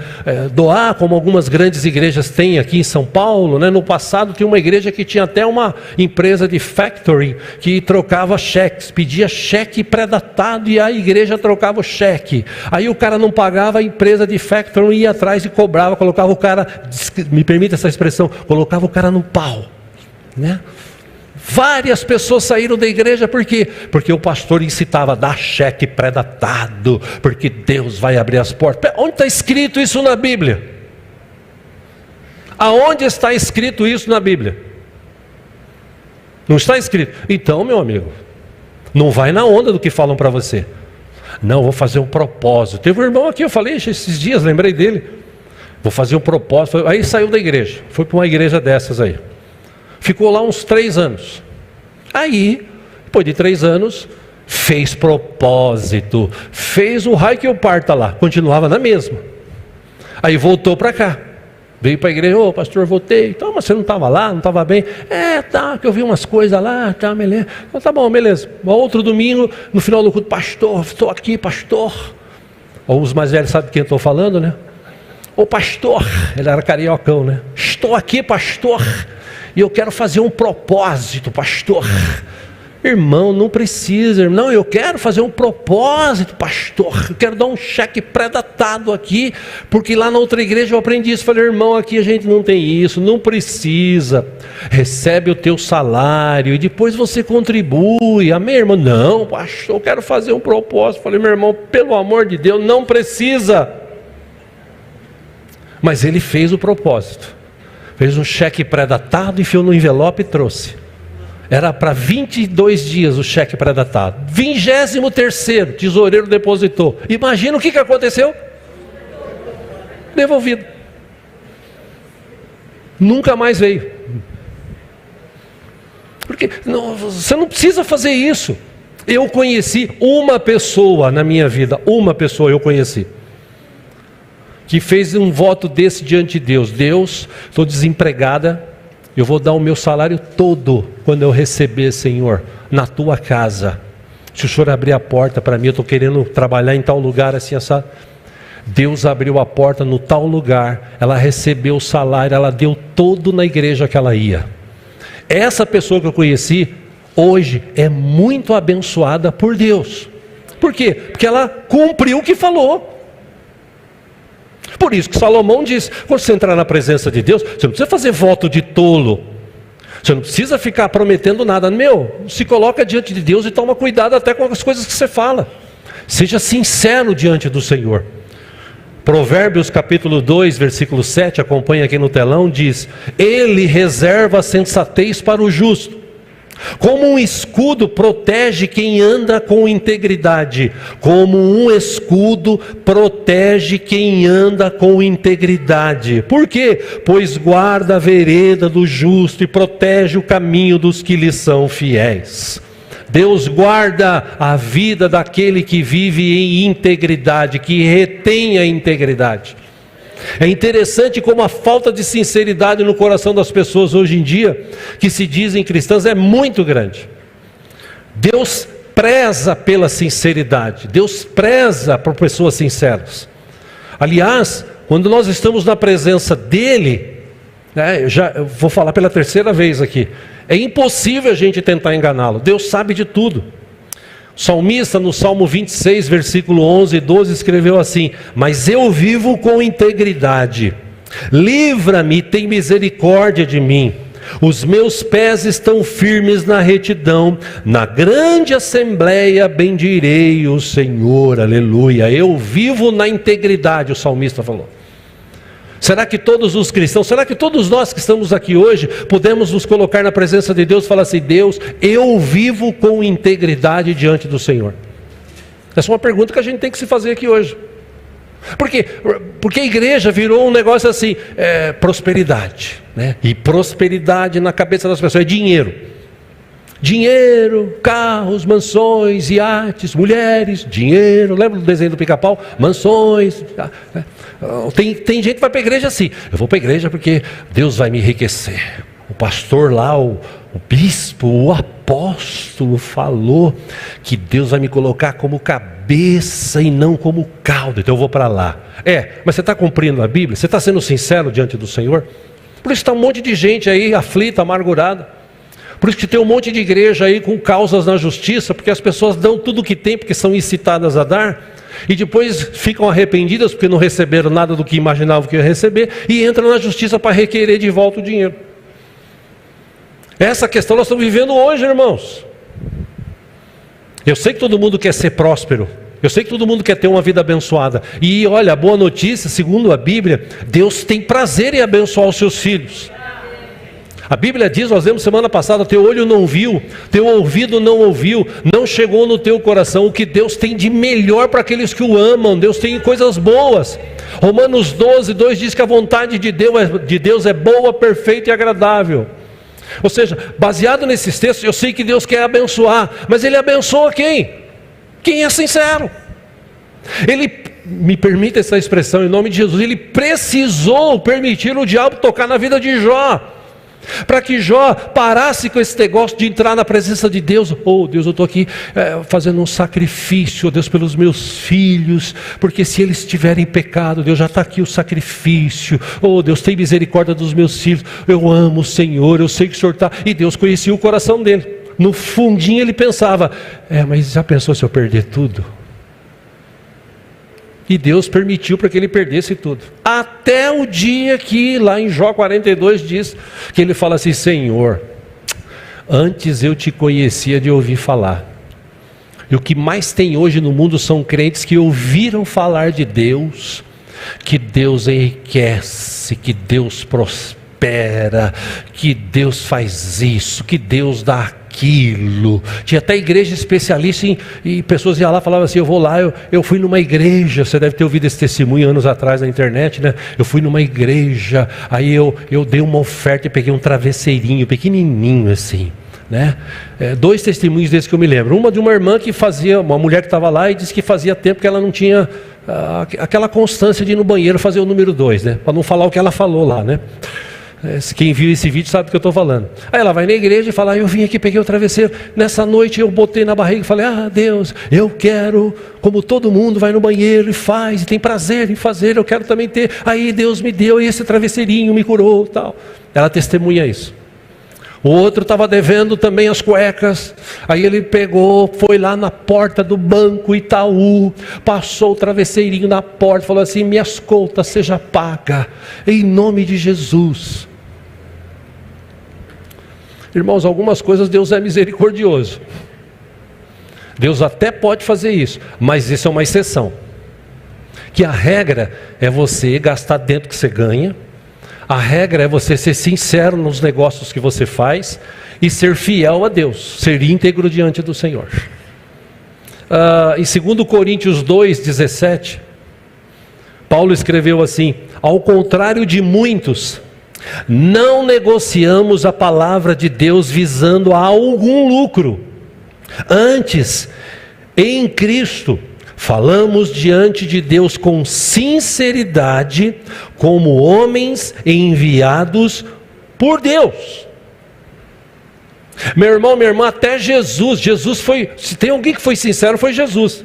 doar, como algumas grandes igrejas têm aqui em São Paulo, né? No passado tinha uma igreja que tinha até uma empresa de factoring que trocava cheques, pedia cheque pré-datado e a igreja trocava o cheque. Aí o cara não pagava, a empresa de factoring ia atrás e cobrava, colocava o cara, me permita essa expressão, colocava o cara no pau, né? Várias pessoas saíram da igreja, por quê? Porque o pastor incitava a dar cheque pré-datado, porque Deus vai abrir as portas. Onde está escrito isso na Bíblia? Aonde está escrito isso na Bíblia? Não está escrito. Então, meu amigo, não vai na onda do que falam para você. Não, vou fazer um propósito. Teve um irmão aqui, eu falei esses dias, lembrei dele. Vou fazer um propósito. Aí saiu da igreja, foi para uma igreja dessas aí. Ficou lá uns 3 anos. Aí, depois de 3 anos, fez propósito, fez o raio que eu parta lá, continuava na mesma. Aí voltou para cá, veio para a igreja, ô pastor, voltei. Então, mas você não estava lá, não estava bem? Tá, que eu vi umas coisas lá, tá, beleza. Então, tá bom, beleza. Outro domingo, no final do culto, pastor, estou aqui, pastor. Ou os mais velhos sabem quem eu estou falando, né? Ô pastor, ele era cariocão, né? Estou aqui, pastor. E eu quero fazer um propósito, pastor. Irmão, não precisa. Não, eu quero fazer um propósito, pastor. Eu quero dar um cheque pré-datado aqui, porque lá na outra igreja eu aprendi isso. Falei, irmão, aqui a gente não tem isso, não precisa. Recebe o teu salário e depois você contribui. Amém, irmão? Não, pastor, eu quero fazer um propósito. Falei, meu irmão, pelo amor de Deus, não precisa. Mas ele fez o propósito. Fez um cheque pré-datado, enfiou no envelope e trouxe. Era para 22 dias o cheque pré-datado. 23º, tesoureiro depositou. Imagina o que aconteceu? Devolvido. Nunca mais veio. Porque você não precisa fazer isso. Eu conheci uma pessoa na minha vida, uma pessoa eu conheci, que fez um voto desse diante de Deus. Deus, estou desempregada, eu vou dar o meu salário todo quando eu receber, Senhor, na tua casa. Se o Senhor abrir a porta para mim, eu estou querendo trabalhar em tal lugar assim, essa. Deus abriu a porta no tal lugar, ela recebeu o salário, ela deu todo na igreja que ela ia. Essa pessoa que eu conheci, hoje é muito abençoada por Deus. Por quê? Porque ela cumpriu o que falou. Por isso que Salomão diz, quando você entrar na presença de Deus, você não precisa fazer voto de tolo. Você não precisa ficar prometendo nada. Se coloca diante de Deus e toma cuidado até com as coisas que você fala. Seja sincero diante do Senhor. Provérbios capítulo 2, versículo 7, acompanha aqui no telão, diz: Ele reserva a sensatez para o justo. Como um escudo protege quem anda com integridade. Como um escudo protege quem anda com integridade. Por quê? Pois guarda a vereda do justo e protege o caminho dos que lhe são fiéis. Deus guarda a vida daquele que vive em integridade, que retém a integridade. É interessante como a falta de sinceridade no coração das pessoas hoje em dia, que se dizem cristãs, é muito grande. Deus preza pela sinceridade, Deus preza por pessoas sinceras. Aliás, quando nós estamos na presença dEle, eu vou falar pela 3ª vez aqui, é impossível a gente tentar enganá-lo. Deus sabe de tudo. O salmista no Salmo 26, versículo 11 e 12 escreveu assim: Mas eu vivo com integridade, livra-me, tem misericórdia de mim. Os meus pés estão firmes na retidão, na grande assembleia bendirei o Senhor, aleluia. Eu vivo na integridade, o salmista falou. Será que todos os cristãos, será que todos nós que estamos aqui hoje, podemos nos colocar na presença de Deus e falar assim: Deus, eu vivo com integridade diante do Senhor? Essa é uma pergunta que a gente tem que se fazer aqui hoje. Por quê? Porque a igreja virou um negócio assim, prosperidade, né? E prosperidade na cabeça das pessoas é dinheiro. Dinheiro, carros, mansões, iates, mulheres, dinheiro. Lembra do desenho do Pica-Pau? Mansões. Tem gente que vai para a igreja assim: eu vou para a igreja porque Deus vai me enriquecer. O pastor lá, o o bispo, o apóstolo falou que Deus vai me colocar como cabeça e não como cauda, então eu vou para lá. Mas você está cumprindo a Bíblia? Você está sendo sincero diante do Senhor? Por isso está um monte de gente aí aflita, amargurada. Por isso que tem um monte de igreja aí com causas na justiça, porque as pessoas dão tudo o que tem, porque são incitadas a dar, e depois ficam arrependidas porque não receberam nada do que imaginavam que ia receber, e entram na justiça para requerer de volta o dinheiro. Essa questão nós estamos vivendo hoje, irmãos. Eu sei que todo mundo quer ser próspero, eu sei que todo mundo quer ter uma vida abençoada, e olha, a boa notícia, segundo a Bíblia, Deus tem prazer em abençoar os seus filhos. A Bíblia diz, nós lemos semana passada, teu olho não viu, teu ouvido não ouviu, não chegou no teu coração o que Deus tem de melhor para aqueles que o amam. Deus tem coisas boas. Romanos 12:2 diz que a vontade de Deus é boa, perfeita e agradável. Ou seja, baseado nesses textos, eu sei que Deus quer abençoar, mas Ele abençoa quem? Quem é sincero. Ele, me permita essa expressão em nome de Jesus, Ele precisou permitir o diabo tocar na vida de Jó, para que Jó parasse com esse negócio de entrar na presença de Deus. Deus, eu estou aqui fazendo um sacrifício, Deus, pelos meus filhos, porque se eles tiverem pecado, Deus, já está aqui o sacrifício. Deus, tem misericórdia dos meus filhos, eu amo o Senhor, eu sei que o Senhor está. E Deus conhecia o coração dele. No fundinho ele pensava, mas já pensou se eu perder tudo? E Deus permitiu para que ele perdesse tudo. Até o dia que, lá em Jó 42, diz que ele fala assim: Senhor, antes eu te conhecia de ouvir falar. E o que mais tem hoje no mundo são crentes que ouviram falar de Deus, que Deus enriquece, que Deus prospera, que Deus faz isso, que Deus dá aquilo. Tinha até igreja especialista e pessoas iam lá e falavam assim: eu vou lá, eu fui numa igreja, você deve ter ouvido esse testemunho anos atrás na internet, né? Eu fui numa igreja, aí eu dei uma oferta e peguei um travesseirinho pequenininho assim, né? 2 testemunhos desses que eu me lembro. Uma de uma irmã que fazia, uma mulher que estava lá e disse que fazia tempo que ela não tinha aquela constância de ir no banheiro fazer o número 2, né? Para não falar o que ela falou lá, né? Quem viu esse vídeo sabe do que eu estou falando. Aí ela vai na igreja e fala: eu vim aqui, peguei o travesseiro, nessa noite eu botei na barriga e falei: Deus, eu quero, como todo mundo vai no banheiro e faz, e tem prazer em fazer, eu quero também ter. Aí Deus me deu esse travesseirinho, me curou, tal. Ela testemunha isso. O outro estava devendo também as cuecas, aí ele pegou, foi lá na porta do banco Itaú, passou o travesseirinho na porta, falou assim: minhas contas seja paga, em nome de Jesus. Irmãos, algumas coisas Deus é misericordioso, Deus até pode fazer isso, mas isso é uma exceção. Que a regra é você gastar dentro do que você ganha. A regra é você ser sincero nos negócios que você faz e ser fiel a Deus, ser íntegro diante do Senhor. Em 2 Coríntios 2:17, Paulo escreveu assim: ao contrário de muitos, não negociamos a palavra de Deus visando a algum lucro. Antes, em Cristo, falamos diante de Deus com sinceridade, como homens enviados por Deus. Meu irmão, minha irmã, até Jesus foi, se tem alguém que foi sincero, foi Jesus.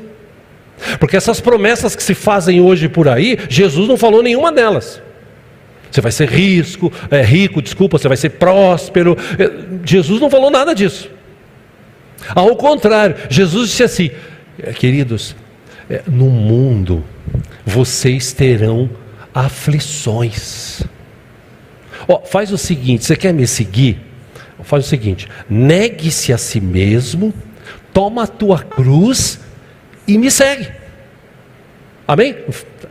Porque essas promessas que se fazem hoje por aí, Jesus não falou nenhuma delas. Você vai ser rico, você vai ser próspero. Jesus não falou nada disso. Ao contrário, Jesus disse assim: queridos, no mundo vocês terão aflições. Faz o seguinte, você quer me seguir? Faz o seguinte: negue-se a si mesmo, toma a tua cruz e me segue. Amém?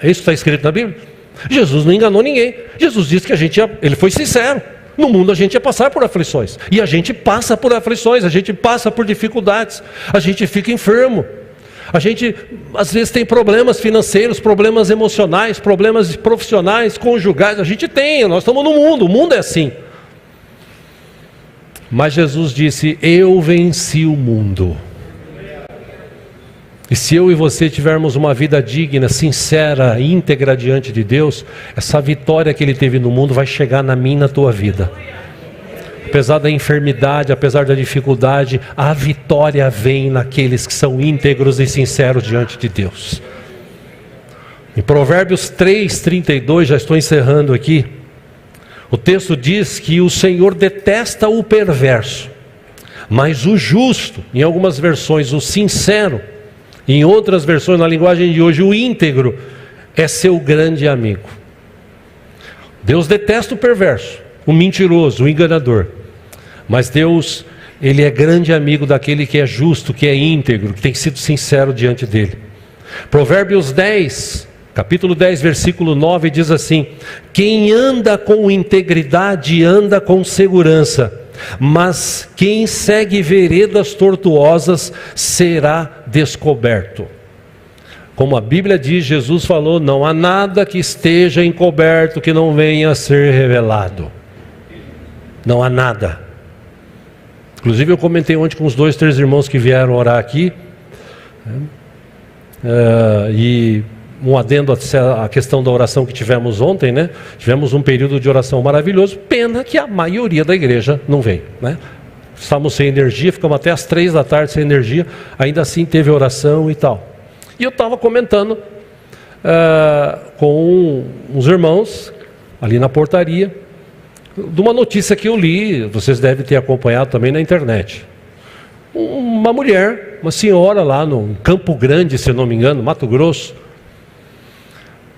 É isso que está escrito na Bíblia? Jesus não enganou ninguém. Jesus disse que ele foi sincero. No mundo a gente ia passar por aflições, e a gente passa por aflições, a gente passa por dificuldades, a gente fica enfermo, a gente às vezes tem problemas financeiros, problemas emocionais, problemas profissionais, conjugais. A gente tem, nós estamos no mundo, o mundo é assim. Mas Jesus disse: eu venci o mundo. E se eu e você tivermos uma vida digna, sincera, íntegra diante de Deus, essa vitória que Ele teve no mundo vai chegar na minha e na tua vida. apesar da enfermidade, apesar da dificuldade, a vitória vem naqueles que são íntegros e sinceros diante de Deus. Em Provérbios 3:32, já estou encerrando aqui, o texto diz que o Senhor detesta o perverso, mas o justo, em algumas versões o sincero, em outras versões, na linguagem de hoje, o íntegro, é seu grande amigo. Deus detesta o perverso, o mentiroso, o enganador, mas Deus, Ele é grande amigo daquele que é justo, que é íntegro, que tem sido sincero diante dele. Provérbios 10, capítulo 10, versículo 9 diz assim: quem anda com integridade anda com segurança, mas quem segue veredas tortuosas será descoberto. Como a Bíblia diz, Jesus falou: não há nada que esteja encoberto que não venha a ser revelado. Não há nada. Inclusive eu comentei ontem com os 2, 3 irmãos que vieram orar aqui, e um adendo à questão da oração que tivemos ontem, né? Tivemos um período de oração maravilhoso. Pena que a maioria da igreja não veio, né? Estávamos sem energia, ficamos até as 3 da tarde sem energia. Ainda assim teve oração e tal. E eu estava comentando com uns irmãos ali na portaria de uma notícia que eu li, vocês devem ter acompanhado também na internet. Uma mulher, uma senhora lá no Campo Grande, se não me engano, Mato Grosso,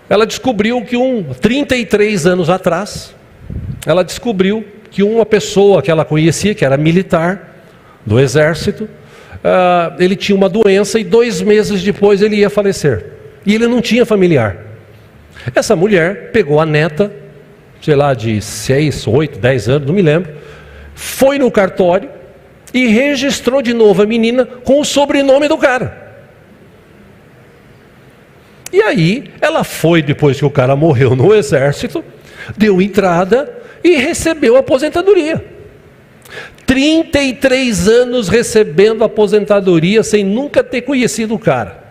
ela descobriu que 33 anos atrás, ela descobriu que uma pessoa que ela conhecia, que era militar do exército, ele tinha uma doença e 2 meses depois ele ia falecer. E ele não tinha familiar. Essa mulher pegou a neta, sei lá, de 6, 8, 10 anos, não me lembro, foi no cartório e registrou de novo a menina com o sobrenome do cara. E aí, ela foi, depois que o cara morreu no exército, deu entrada e recebeu a aposentadoria. 33 anos recebendo aposentadoria sem nunca ter conhecido o cara.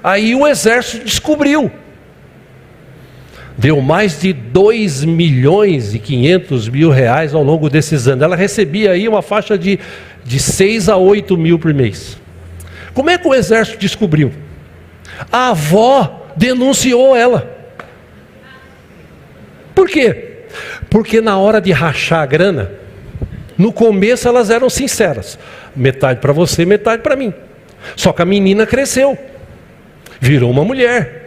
Aí o exército descobriu. Deu mais de 2.500.000 reais ao longo desses anos. Ela recebia aí uma faixa de 6 a 8 mil por mês. Como é que o exército descobriu? A avó denunciou ela. Por quê? Porque na hora de rachar a grana, no começo elas eram sinceras. Metade para você, metade para mim. Só que a menina cresceu. Virou uma mulher.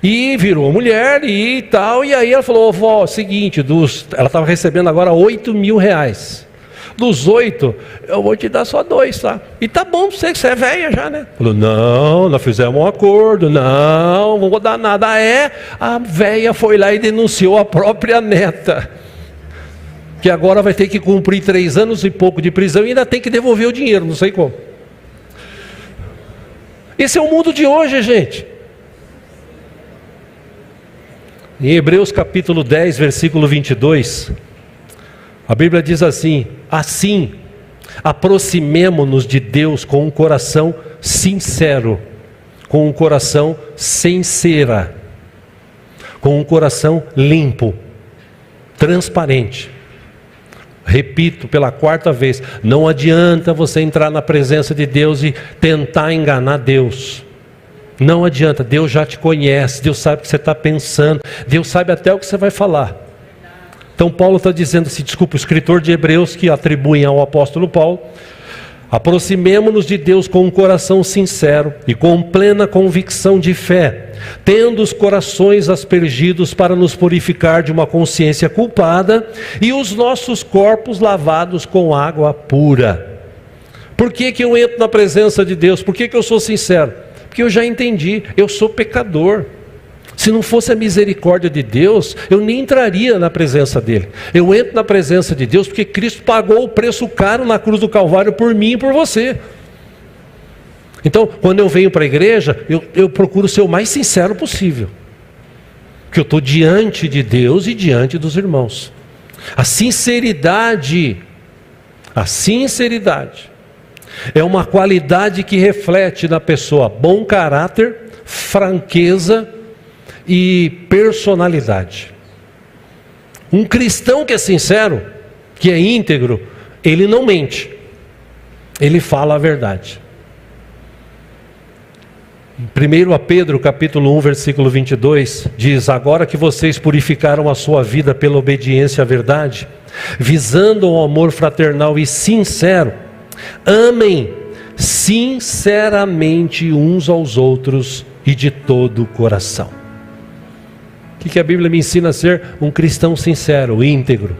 E virou mulher e tal. E aí ela falou: vó, seguinte, ela estava recebendo agora 8 mil reais. Dos 8, eu vou te dar só 2, tá? E tá bom pra você, que você é velha já, né? Falou: não, nós fizemos um acordo, não vou dar nada. A velha foi lá e denunciou a própria neta, que agora vai ter que cumprir 3 anos e pouco de prisão e ainda tem que devolver o dinheiro, não sei como. Esse é o mundo de hoje, gente. Em Hebreus capítulo 10, versículo 22, a Bíblia diz assim: assim, aproximemo-nos de Deus com um coração sincero, com um coração sem cera, com um coração limpo, transparente. Repito pela 4ª vez, não adianta você entrar na presença de Deus e tentar enganar Deus. Não adianta, Deus já te conhece, Deus sabe o que você está pensando, Deus sabe até o que você vai falar. Então Paulo está dizendo assim, desculpa, o escritor de Hebreus, que atribuem ao apóstolo Paulo: aproximemo-nos de Deus com um coração sincero e com plena convicção de fé, tendo os corações aspergidos para nos purificar de uma consciência culpada e os nossos corpos lavados com água pura. Por que eu entro na presença de Deus? Por que eu sou sincero? Porque eu já entendi, eu sou pecador. Se não fosse a misericórdia de Deus, eu nem entraria na presença dele. Eu entro na presença de Deus porque Cristo pagou o preço caro na cruz do Calvário por mim e por você. Então, quando eu venho para a igreja, eu procuro ser o mais sincero possível, porque eu estou diante de Deus e diante dos irmãos. A sinceridade é uma qualidade que reflete na pessoa bom caráter, franqueza e personalidade. Um cristão que é sincero, que é íntegro, ele não mente, ele fala a verdade. Em 1 Pedro capítulo 1, versículo 22, diz: agora que vocês purificaram a sua vida pela obediência à verdade, visando o amor fraternal e sincero, amem sinceramente uns aos outros e de todo o coração. O que a Bíblia me ensina a ser um cristão sincero, íntegro?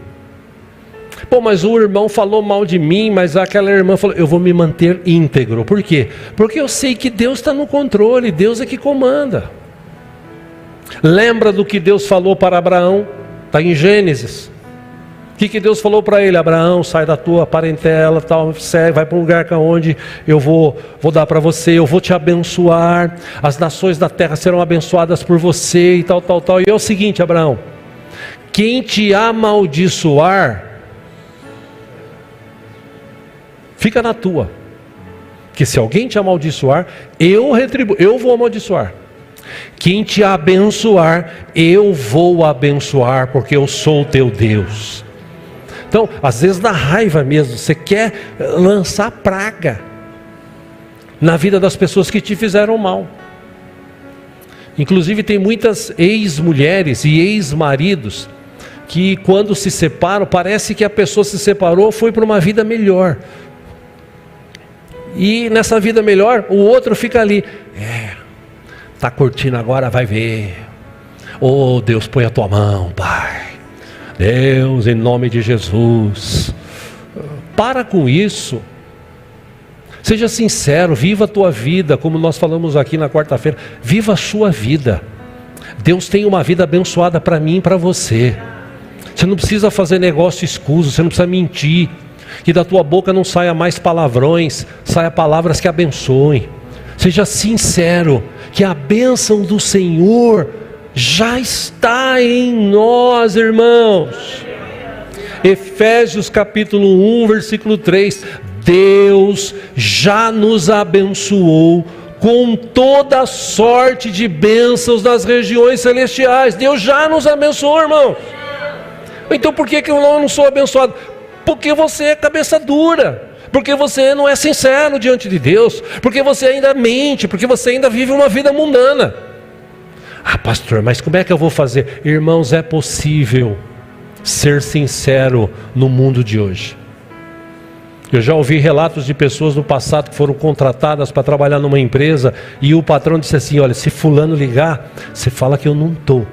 Pô, mas o irmão falou mal de mim, mas aquela irmã falou, eu vou me manter íntegro. Por quê? Porque eu sei que Deus está no controle, Deus é que comanda. Lembra do que Deus falou para Abraão? Está em Gênesis. O que Deus falou para ele? Abraão, sai da tua parentela, tal, vai para um lugar onde eu vou dar para você, eu vou te abençoar, as nações da terra serão abençoadas por você e tal. E é o seguinte, Abraão, quem te amaldiçoar, fica na tua, que se alguém te amaldiçoar, eu vou amaldiçoar. Quem te abençoar, eu vou abençoar, porque eu sou o teu Deus. Então, às vezes dá raiva mesmo, você quer lançar praga na vida das pessoas que te fizeram mal. Inclusive tem muitas ex-mulheres e ex-maridos que quando se separam, parece que a pessoa se separou, foi para uma vida melhor. E nessa vida melhor, o outro fica ali, está curtindo agora, vai ver. Oh Deus, põe a tua mão, Pai. Deus, em nome de Jesus. Para com isso. Seja sincero, viva a tua vida, como nós falamos aqui na quarta-feira. Viva a sua vida. Deus tem uma vida abençoada para mim e para você. Você não precisa fazer negócio escuso, você não precisa mentir. Que da tua boca não saia mais palavrões, saia palavras que abençoem. Seja sincero, que a bênção do Senhor já está em nós, irmãos. Efésios capítulo 1, versículo 3. Deus já nos abençoou com toda sorte de bênçãos das regiões celestiais. Deus já nos abençoou, irmão. Então por que eu não sou abençoado? Porque você é cabeça dura, porque você não é sincero diante de Deus, porque você ainda mente, porque você ainda vive uma vida mundana. Ah, pastor, mas como é que eu vou fazer? Irmãos, é possível ser sincero no mundo de hoje. Eu já ouvi relatos de pessoas no passado que foram contratadas para trabalhar numa empresa e o patrão disse assim, olha, se fulano ligar, você fala que eu não estou.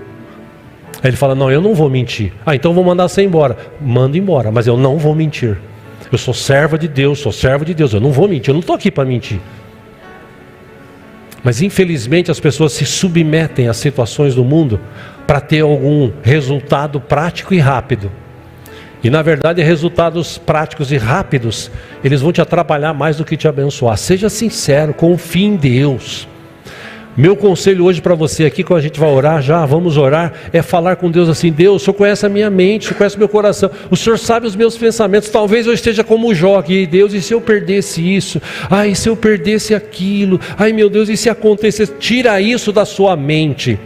Aí ele fala, não, eu não vou mentir. Ah, então eu vou mandar você embora. Manda embora, mas eu não vou mentir. Eu sou servo de Deus, eu não vou mentir, eu não estou aqui para mentir. Mas infelizmente as pessoas se submetem às situações do mundo para ter algum resultado prático e rápido. E na verdade resultados práticos e rápidos, eles vão te atrapalhar mais do que te abençoar. Seja sincero, confie em Deus. Meu conselho hoje para você aqui, quando a gente vai orar, já vamos orar, é falar com Deus assim, Deus, o Senhor conhece a minha mente, o Senhor conhece o meu coração, o Senhor sabe os meus pensamentos, talvez eu esteja como Jó aqui, Deus, e se eu perdesse isso? Ai, se eu perdesse aquilo? Ai meu Deus, e se acontecesse? Tira isso da sua mente.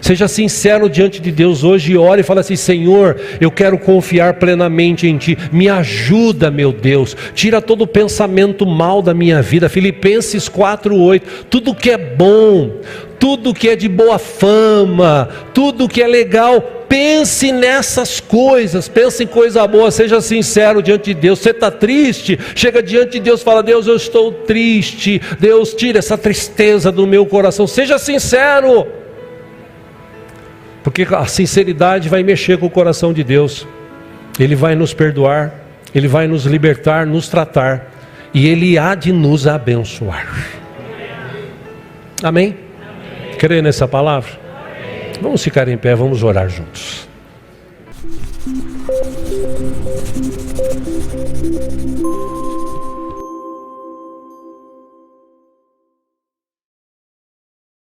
Seja sincero diante de Deus hoje e ore e fala assim, Senhor, eu quero confiar plenamente em Ti, me ajuda, meu Deus, tira todo o pensamento mal da minha vida. Filipenses 4:8, tudo que é bom, tudo que é de boa fama, tudo que é legal, pense nessas coisas, pense em coisa boa, seja sincero diante de Deus. Você está triste? Chega diante de Deus e fala, Deus, eu estou triste, Deus, tira essa tristeza do meu coração, seja sincero. Porque a sinceridade vai mexer com o coração de Deus. Ele vai nos perdoar, Ele vai nos libertar, nos tratar, e Ele há de nos abençoar. Amém? Crê nessa palavra? Vamos ficar em pé, vamos orar juntos.